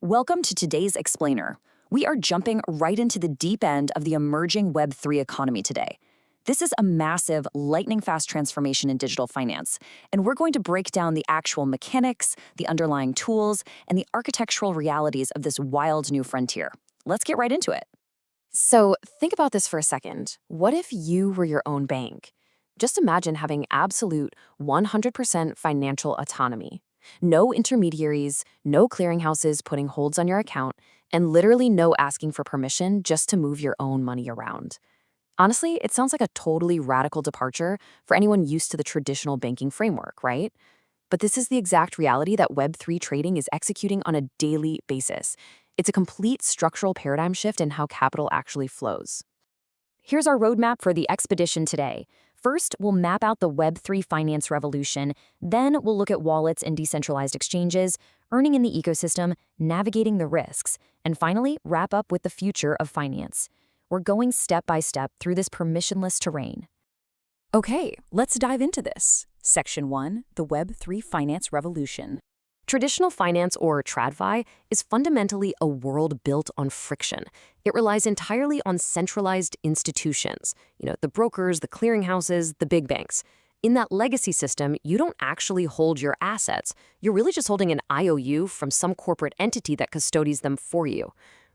Welcome to today's Explainer. We are jumping right into the deep end of the emerging Web3 economy today. This is a massive, lightning-fast transformation in digital finance, and we're going to break down the actual mechanics, the underlying tools, and the architectural realities of this wild new frontier. Let's get right into it. So think about this for a second. What if you were your own bank? Just imagine having absolute 100% financial autonomy. No intermediaries, no clearinghouses putting holds on your account, and literally no asking for permission just to move your own money around. Honestly, it sounds like a totally radical departure for anyone used to the traditional banking framework, right? But this is the exact reality that Web3 trading is executing on a daily basis. It's a complete structural paradigm shift in how capital actually flows. Here's our roadmap for the expedition today. First, we'll map out the Web3 finance revolution. Then we'll look at wallets and decentralized exchanges, earning in the ecosystem, navigating the risks, and finally, wrap up with the future of finance. We're going step by step through this permissionless terrain. Okay, let's dive into this. Section 1, the Web3 finance revolution. Traditional finance, or TradFi, is fundamentally a world built on friction. It relies entirely on centralized institutions, the brokers, the clearinghouses, the big banks. In that legacy system, you don't actually hold your assets. You're really just holding an IOU from some corporate entity that custodies them for you.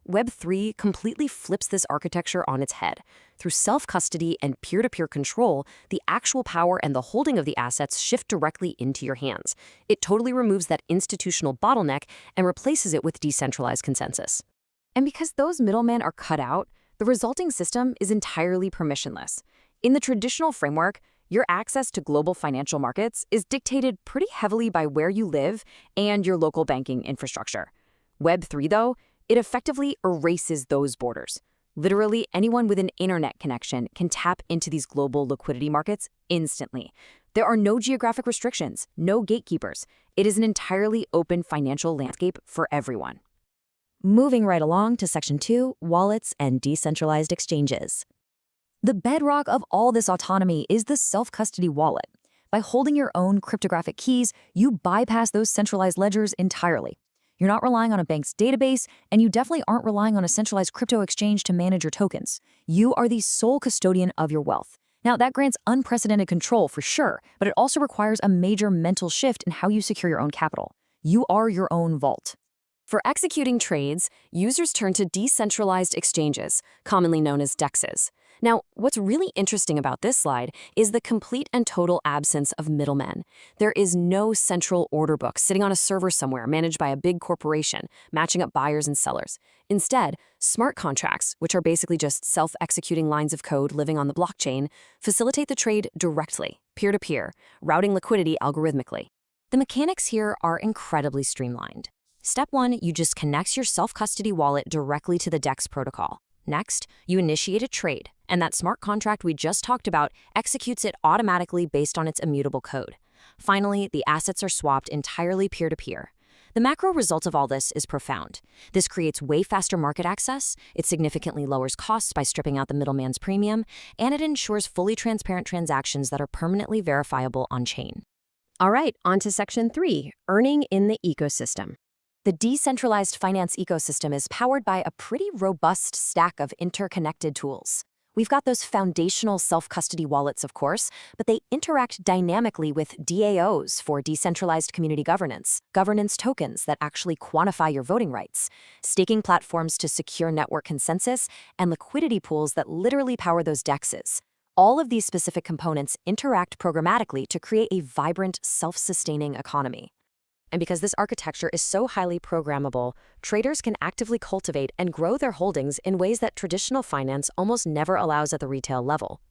Web3 completely flips this architecture on its head. Through self-custody and peer-to-peer control, the actual power and the holding of the assets shift directly into your hands. It totally removes that institutional bottleneck and replaces it with decentralized consensus. And because those middlemen are cut out, the resulting system is entirely permissionless. In the traditional framework, your access to global financial markets is dictated pretty heavily by where you live and your local banking infrastructure. Web3, though, it effectively erases those borders. Literally, anyone with an internet connection can tap into these global liquidity markets instantly. There are no geographic restrictions, no gatekeepers. It is an entirely open financial landscape for everyone. Moving right along to Section 2, wallets and decentralized exchanges. The bedrock of all this autonomy is the self-custody wallet. By holding your own cryptographic keys, you bypass those centralized ledgers entirely. You're not relying on a bank's database, and you definitely aren't relying on a centralized crypto exchange to manage your tokens. You are the sole custodian of your wealth. Now, that grants unprecedented control for sure, but it also requires a major mental shift in how you secure your own capital. You are your own vault. For executing trades, users turn to decentralized exchanges, commonly known as DEXs. Now, what's really interesting about this slide is the complete and total absence of middlemen. There is no central order book sitting on a server somewhere managed by a big corporation, matching up buyers and sellers. Instead, smart contracts, which are basically just self-executing lines of code living on the blockchain, facilitate the trade directly, peer-to-peer, routing liquidity algorithmically. The mechanics here are incredibly streamlined. Step 1, you just connect your self-custody wallet directly to the DEX protocol. Next, you initiate a trade, and that smart contract we just talked about executes it automatically based on its immutable code. Finally, the assets are swapped entirely peer-to-peer. The macro result of all this is profound. This creates way faster market access, it significantly lowers costs by stripping out the middleman's premium, and it ensures fully transparent transactions that are permanently verifiable on-chain. All right, on to Section 3, earning in the ecosystem. The decentralized finance ecosystem is powered by a pretty robust stack of interconnected tools. We've got those foundational self-custody wallets, of course, but they interact dynamically with DAOs for decentralized community governance tokens that actually quantify your voting rights, staking platforms to secure network consensus, and liquidity pools that literally power those DEXs. All of these specific components interact programmatically to create a vibrant, self-sustaining economy. And because this architecture is so highly programmable, traders can actively cultivate and grow their holdings in ways that traditional finance almost never allows at the retail level.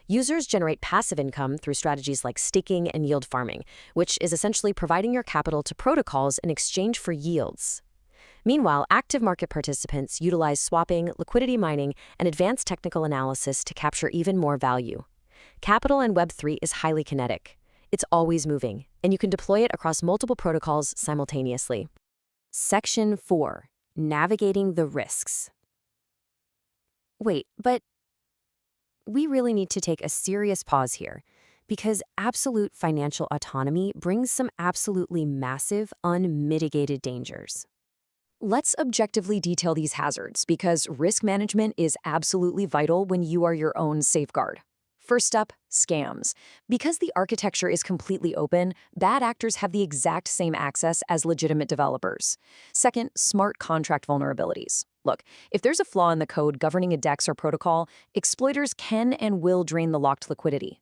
Users generate passive income through strategies like staking and yield farming, which is essentially providing your capital to protocols in exchange for yields. Meanwhile, active market participants utilize swapping, liquidity mining, and advanced technical analysis to capture even more value. Capital in Web3 is highly kinetic. It's always moving, and you can deploy it across multiple protocols simultaneously. Section 4, navigating the risks. Wait, but we really need to take a serious pause here, because absolute financial autonomy brings some absolutely massive, unmitigated dangers. let's objectively detail these hazards because risk management is absolutely vital when you are your own safeguard. First up, scams. Because the architecture is completely open, bad actors have the exact same access as legitimate developers. Second, smart contract vulnerabilities. Look, if there's a flaw in the code governing a DEX or protocol, exploiters can and will drain the locked liquidity.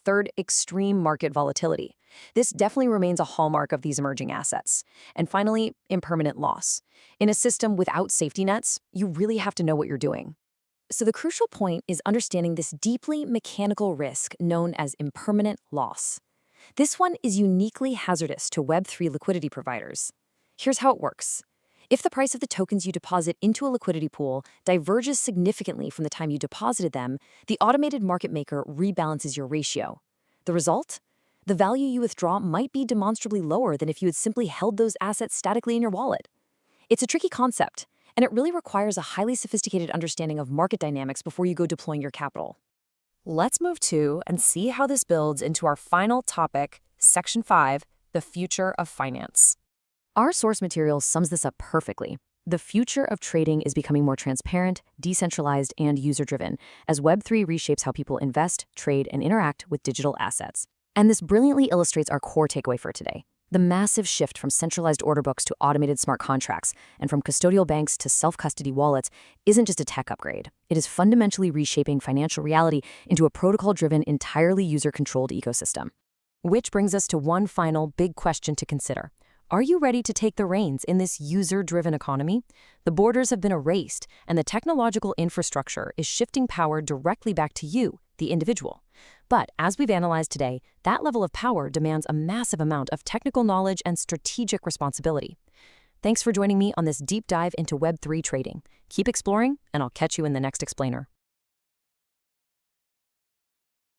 Third, extreme market volatility. This definitely remains a hallmark of these emerging assets. And finally, impermanent loss. In a system without safety nets, you really have to know what you're doing. So the crucial point is understanding this deeply mechanical risk known as impermanent loss. This one is uniquely hazardous to Web3 liquidity providers. Here's how it works. If the price of the tokens you deposit into a liquidity pool diverges significantly from the time you deposited them, the automated market maker rebalances your ratio. The result? The value you withdraw might be demonstrably lower than if you had simply held those assets statically in your wallet. It's a tricky concept, and it really requires a highly sophisticated understanding of market dynamics before you go deploying your capital. Let's move to and see how this builds into our final topic, Section 5, the future of finance. Our source material sums this up perfectly. The future of trading is becoming more transparent, decentralized, and user-driven as Web3 reshapes how people invest, trade, and interact with digital assets. And this brilliantly illustrates our core takeaway for today. The massive shift from centralized order books to automated smart contracts and from custodial banks to self-custody wallets isn't just a tech upgrade. It is fundamentally reshaping financial reality into a protocol-driven, entirely user-controlled ecosystem. Which brings us to one final big question to consider. Are you ready to take the reins in this user-driven economy? The borders have been erased, and the technological infrastructure is shifting power directly back to you, the individual. But as we've analyzed today, that level of power demands a massive amount of technical knowledge and strategic responsibility. Thanks for joining me on this deep dive into Web3 trading. Keep exploring, and I'll catch you in the next explainer.